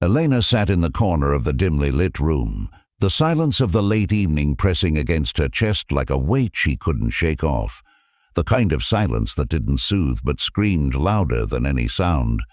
Elena sat in the corner of the dimly lit room, the silence of the late evening pressing against her chest like a weight she couldn't shake off. The kind of silence that didn't soothe but screamed louder than any sound,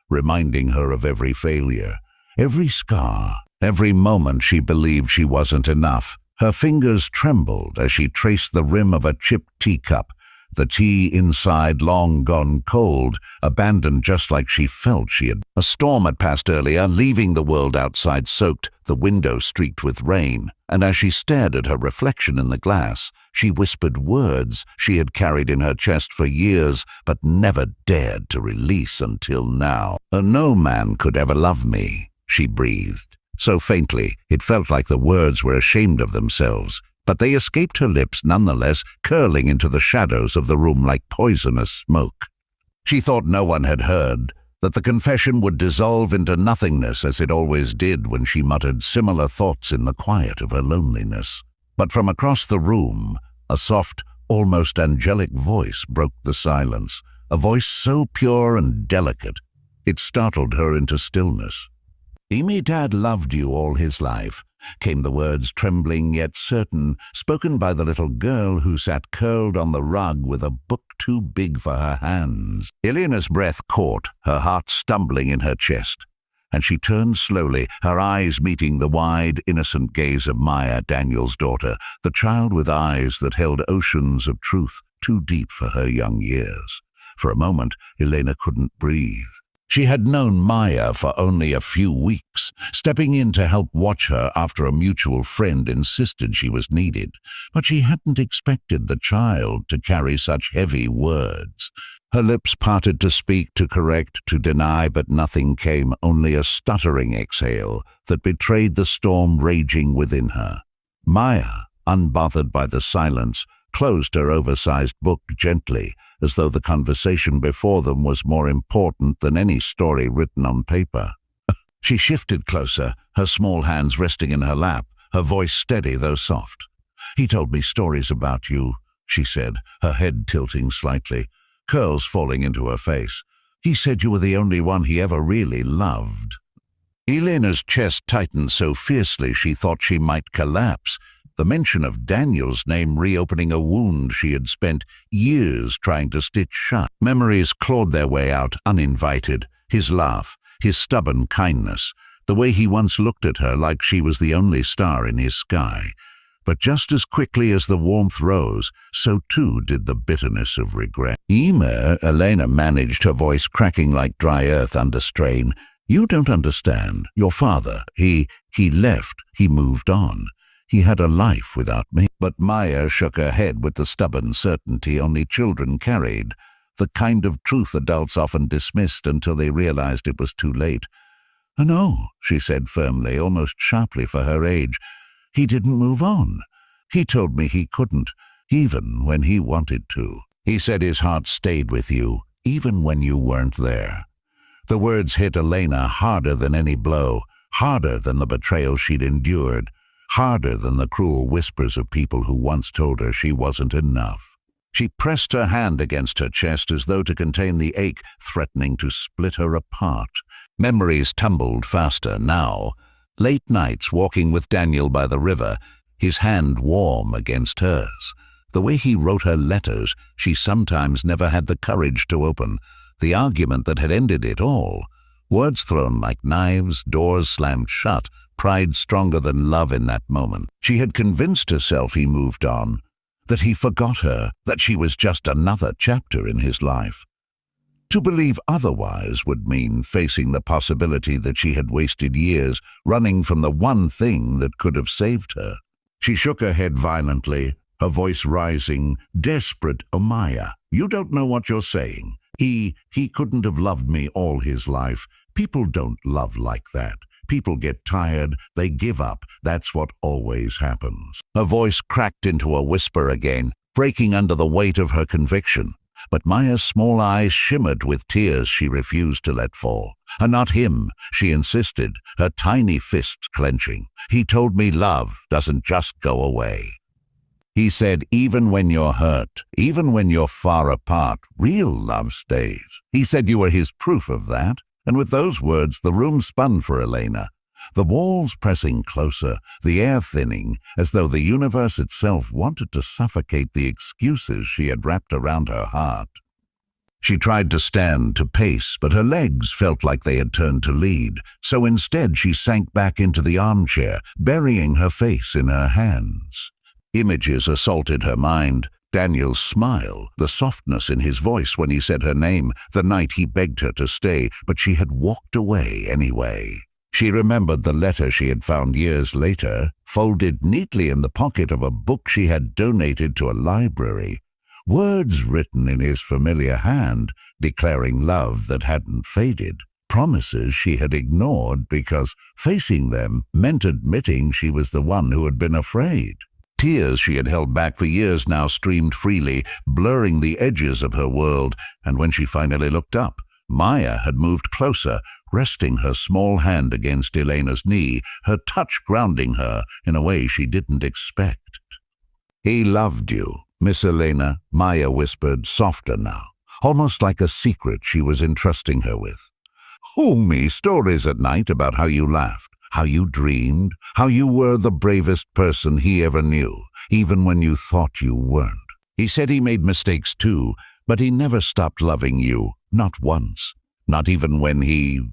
reminding her of every failure, every scar, every moment she believed she wasn't enough. Her fingers trembled as she traced the rim of a chipped teacup, the tea inside long gone cold, abandoned just like she felt she had. A storm had passed earlier, leaving the world outside soaked, the window streaked with rain, and as she stared at her reflection in the glass, she whispered words she had carried in her chest for years but never dared to release until now. "No man could ever love me," she breathed, so faintly it felt like the words were ashamed of themselves. But they escaped her lips nonetheless, curling into the shadows of the room like poisonous smoke. She thought no one had heard, that the confession would dissolve into nothingness as it always did when she muttered similar thoughts in the quiet of her loneliness. But from across the room, a soft, almost angelic voice broke the silence, a voice so pure and delicate, it startled her into stillness. "Me dad loved you all his life," came the words, trembling yet certain, spoken by the little girl who sat curled on the rug with a book too big for her hands. Elena's breath caught, her heart stumbling in her chest, and she turned slowly, her eyes meeting the wide, innocent gaze of Maya, Daniel's daughter, the child with eyes that held oceans of truth too deep for her young years. For a moment, Elena couldn't breathe. She had known Maya for only a few weeks, stepping in to help watch her after a mutual friend insisted she was needed, but she hadn't expected the child to carry such heavy words. Her lips parted to speak, to correct, to deny, but nothing came, only a stuttering exhale that betrayed the storm raging within her. Maya, unbothered by the silence, closed her oversized book gently, as though the conversation before them was more important than any story written on paper. She shifted closer, her small hands resting in her lap, her voice steady though soft. "He told me stories about you," she said, her head tilting slightly, curls falling into her face. "He said you were the only one he ever really loved." Elena's chest tightened so fiercely she thought she might collapse, the mention of Daniel's name reopening a wound she had spent years trying to stitch shut. Memories clawed their way out uninvited, his laugh, his stubborn kindness, the way he once looked at her like she was the only star in his sky. But just as quickly as the warmth rose, so too did the bitterness of regret. Elena managed, her voice cracking like dry earth under strain. "You don't understand. Your father, he left, he moved on. He had a life without me." But Maya shook her head with the stubborn certainty only children carried, the kind of truth adults often dismissed until they realized it was too late. "No," she said firmly, almost sharply for her age. "He didn't move on. He told me he couldn't, even when he wanted to. He said his heart stayed with you, even when you weren't there." The words hit Elena harder than any blow, harder than the betrayal she'd endured, harder than the cruel whispers of people who once told her she wasn't enough. She pressed her hand against her chest as though to contain the ache threatening to split her apart. Memories tumbled faster now. Late nights walking with Daniel by the river, his hand warm against hers. The way he wrote her letters she sometimes never had the courage to open. The argument that had ended it all. Words thrown like knives, doors slammed shut, pride stronger than love in that moment. She had convinced herself he moved on, that he forgot her, that she was just another chapter in his life. To believe otherwise would mean facing the possibility that she had wasted years running from the one thing that could have saved her. She shook her head violently, her voice rising, desperate. "Oh, Maya, you don't know what you're saying. He couldn't have loved me all his life. People don't love like that. People get tired, they give up. That's what always happens." Her voice cracked into a whisper again, breaking under the weight of her conviction. But Maya's small eyes shimmered with tears she refused to let fall. "Not him," she insisted, her tiny fists clenching. "He told me love doesn't just go away. He said even when you're hurt, even when you're far apart, real love stays. He said you were his proof of that. And with those words, the room spun for Elena, the walls pressing closer, the air thinning, as though the universe itself wanted to suffocate the excuses she had wrapped around her heart. She tried to stand, to pace, but her legs felt like they had turned to lead, so instead she sank back into the armchair, burying her face in her hands. Images assaulted her mind. Daniel's smile, the softness in his voice when he said her name, the night he begged her to stay, but she had walked away anyway. She remembered the letter she had found years later, folded neatly in the pocket of a book she had donated to a library. Words written in his familiar hand, declaring love that hadn't faded. Promises she had ignored because facing them meant admitting she was the one who had been afraid. Tears she had held back for years now streamed freely, blurring the edges of her world, and when she finally looked up, Maya had moved closer, resting her small hand against Elena's knee, her touch grounding her in a way she didn't expect. "He loved you, Miss Elena," Maya whispered, softer now, almost like a secret she was entrusting her with. "Told me stories at night about how you laughed, how you dreamed, how you were the bravest person he ever knew, even when you thought you weren't. He said he made mistakes too, but he never stopped loving you, not once. Not even when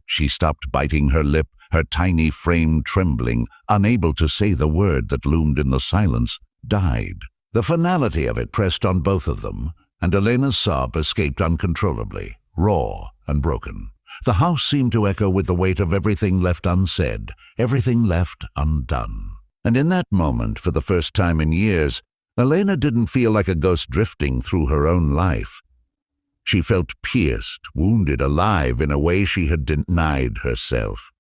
she stopped biting her lip, her tiny frame trembling, unable to say the word that loomed in the silence, died." The finality of it pressed on both of them, and Elena's sob escaped uncontrollably, raw and broken. The house seemed to echo with the weight of everything left unsaid, everything left undone. And in that moment, for the first time in years, Elena didn't feel like a ghost drifting through her own life. She felt pierced, wounded, alive in a way she had denied herself.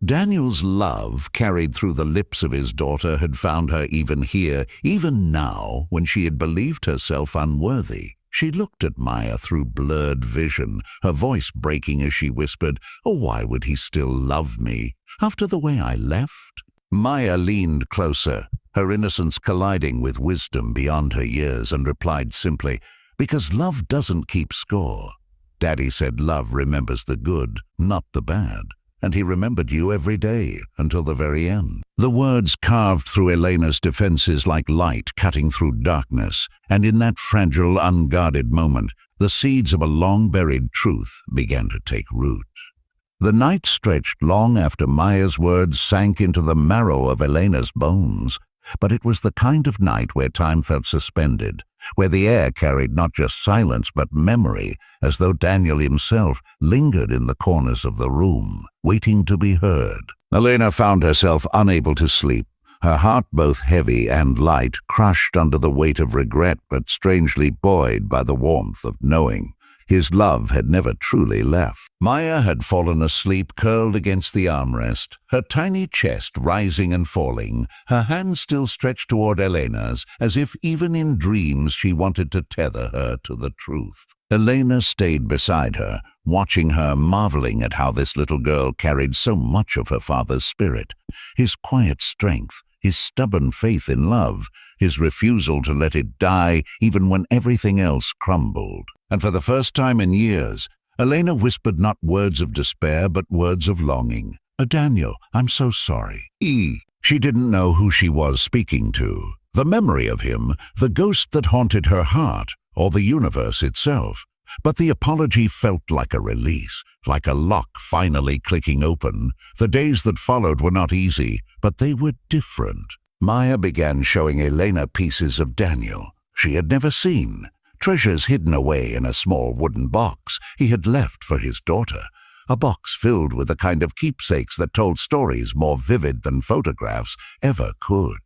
Daniel's love, carried through the lips of his daughter, had found her even here, even now, when she had believed herself unworthy. She looked at Maya through blurred vision, her voice breaking as she whispered, "Oh, why would he still love me, after the way I left?" Maya leaned closer, her innocence colliding with wisdom beyond her years, and replied simply, "Because love doesn't keep score. Daddy said love remembers the good, not the bad. And he remembered you every day, until the very end." The words carved through Elena's defenses like light cutting through darkness, and in that fragile, unguarded moment, the seeds of a long-buried truth began to take root. The night stretched long after Maya's words sank into the marrow of Elena's bones, but it was the kind of night where time felt suspended, where the air carried not just silence but memory, as though Daniel himself lingered in the corners of the room, waiting to be heard. Elena found herself unable to sleep, her heart both heavy and light, crushed under the weight of regret but strangely buoyed by the warmth of knowing his love had never truly left. Maya had fallen asleep, curled against the armrest, her tiny chest rising and falling, her hands still stretched toward Elena's, as if even in dreams she wanted to tether her to the truth. Elena stayed beside her, watching her, marveling at how this little girl carried so much of her father's spirit, his quiet strength, his stubborn faith in love, his refusal to let it die even when everything else crumbled. And for the first time in years, Elena whispered not words of despair but words of longing. "Daniel, I'm so sorry." She didn't know who she was speaking to. The memory of him, the ghost that haunted her heart, or the universe itself. But the apology felt like a release, like a lock finally clicking open. The days that followed were not easy, but they were different. Maya began showing Elena pieces of Daniel she had never seen, treasures hidden away in a small wooden box he had left for his daughter, a box filled with the kind of keepsakes that told stories more vivid than photographs ever could.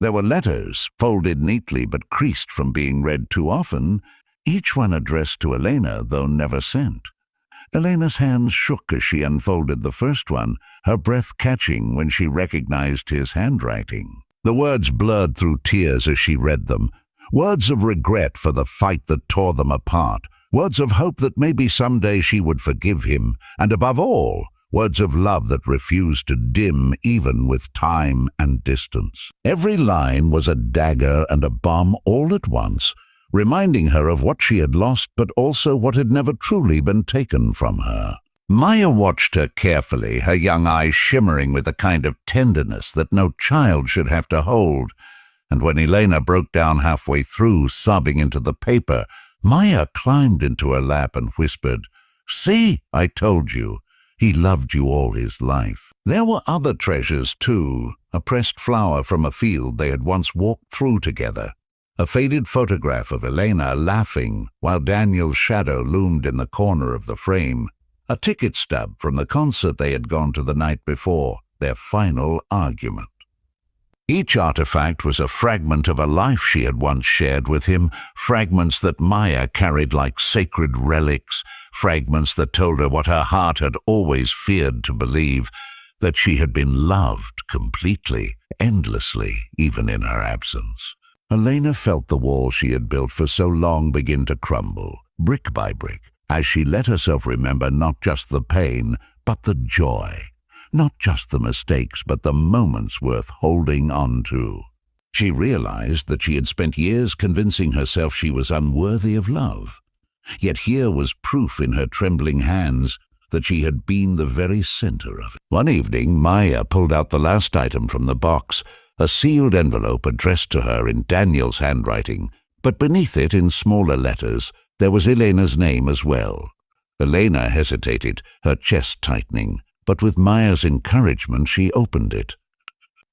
There were letters, folded neatly but creased from being read too often, each one addressed to Elena, though never sent. Elena's hands shook as she unfolded the first one, her breath catching when she recognized his handwriting. The words blurred through tears as she read them, words of regret for the fight that tore them apart, words of hope that maybe someday she would forgive him, and above all, words of love that refused to dim even with time and distance. Every line was a dagger and a bomb all at once, reminding her of what she had lost but also what had never truly been taken from her. Maya watched her carefully, her young eyes shimmering with a kind of tenderness that no child should have to hold. And when Elena broke down halfway through, sobbing into the paper, Maya climbed into her lap and whispered, "See, I told you. He loved you all his life." There were other treasures, too. A pressed flower from a field they had once walked through together. A faded photograph of Elena laughing while Daniel's shadow loomed in the corner of the frame. A ticket stub from the concert they had gone to the night before, their final argument. Each artifact was a fragment of a life she had once shared with him, fragments that Maya carried like sacred relics, fragments that told her what her heart had always feared to believe, that she had been loved completely, endlessly, even in her absence. Elena felt the wall she had built for so long begin to crumble, brick by brick, as she let herself remember not just the pain, but the joy. Not just the mistakes, but the moments worth holding on to. She realized that she had spent years convincing herself she was unworthy of love. Yet here was proof in her trembling hands that she had been the very center of it. One evening, Maya pulled out the last item from the box, a sealed envelope addressed to her in Daniel's handwriting, but beneath it, in smaller letters, there was Elena's name as well. Elena hesitated, her chest tightening, but with Maya's encouragement she opened it.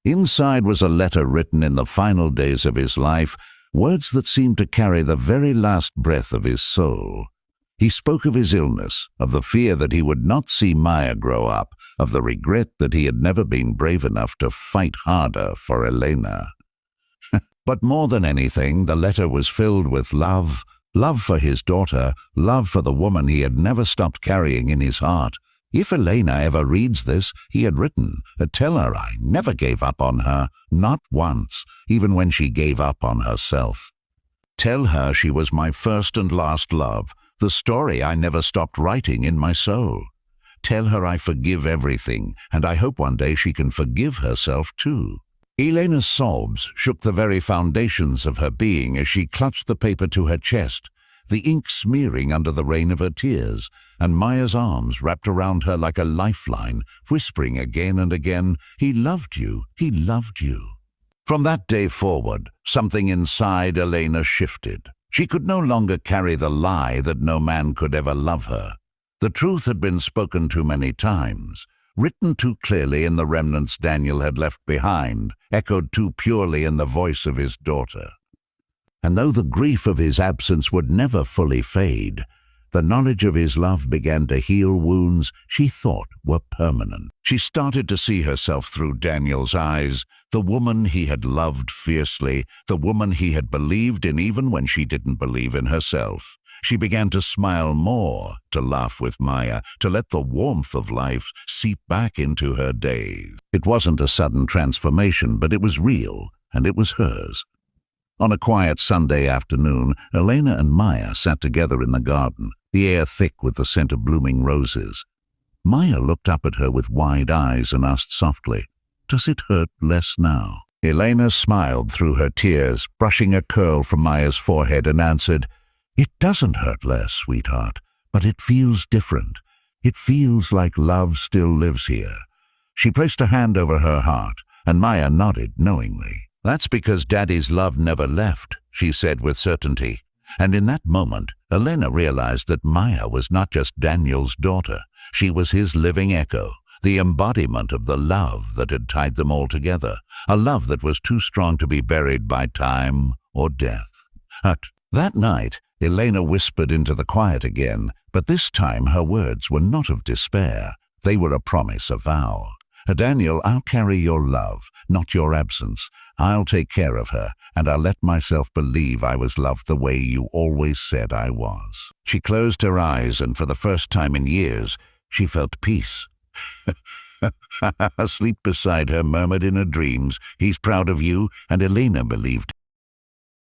Inside was a letter written in the final days of his life, words that seemed to carry the very last breath of his soul. He spoke of his illness, of the fear that he would not see Maya grow up, of the regret that he had never been brave enough to fight harder for Elena. But more than anything, the letter was filled with love, love for his daughter, love for the woman he had never stopped carrying in his heart. If Elena ever reads this, he had written, "Tell her I never gave up on her, not once, even when she gave up on herself. Tell her she was my first and last love, the story I never stopped writing in my soul. Tell her I forgive everything, and I hope one day she can forgive herself too." Elena's sobs shook the very foundations of her being as she clutched the paper to her chest, the ink smearing under the rain of her tears, and Maya's arms wrapped around her like a lifeline, whispering again and again, "He loved you, he loved you." From that day forward, something inside Elena shifted. She could no longer carry the lie that no man could ever love her. The truth had been spoken too many times, written too clearly in the remnants Daniel had left behind, echoed too purely in the voice of his daughter. And though the grief of his absence would never fully fade, the knowledge of his love began to heal wounds she thought were permanent. She started to see herself through Daniel's eyes, the woman he had loved fiercely, the woman he had believed in even when she didn't believe in herself. She began to smile more, to laugh with Maya, to let the warmth of life seep back into her days. It wasn't a sudden transformation, but it was real, and it was hers. On a quiet Sunday afternoon, Elena and Maya sat together in the garden, the air thick with the scent of blooming roses. Maya looked up at her with wide eyes and asked softly, "Does it hurt less now?" Elena smiled through her tears, brushing a curl from Maya's forehead, and answered, "It doesn't hurt less, sweetheart, but it feels different. It feels like love still lives here." She placed a hand over her heart, and Maya nodded knowingly. "That's because Daddy's love never left," she said with certainty. And in that moment, Elena realized that Maya was not just Daniel's daughter. She was his living echo, the embodiment of the love that had tied them all together, a love that was too strong to be buried by time or death. That night, Elena whispered into the quiet again, but this time her words were not of despair. They were a promise, a vow. "Daniel, I'll carry your love, not your absence. I'll take care of her, and I'll let myself believe I was loved the way you always said I was." She closed her eyes, and for the first time in years, she felt peace. Asleep beside her murmured in her dreams, "He's proud of you," and Elena believed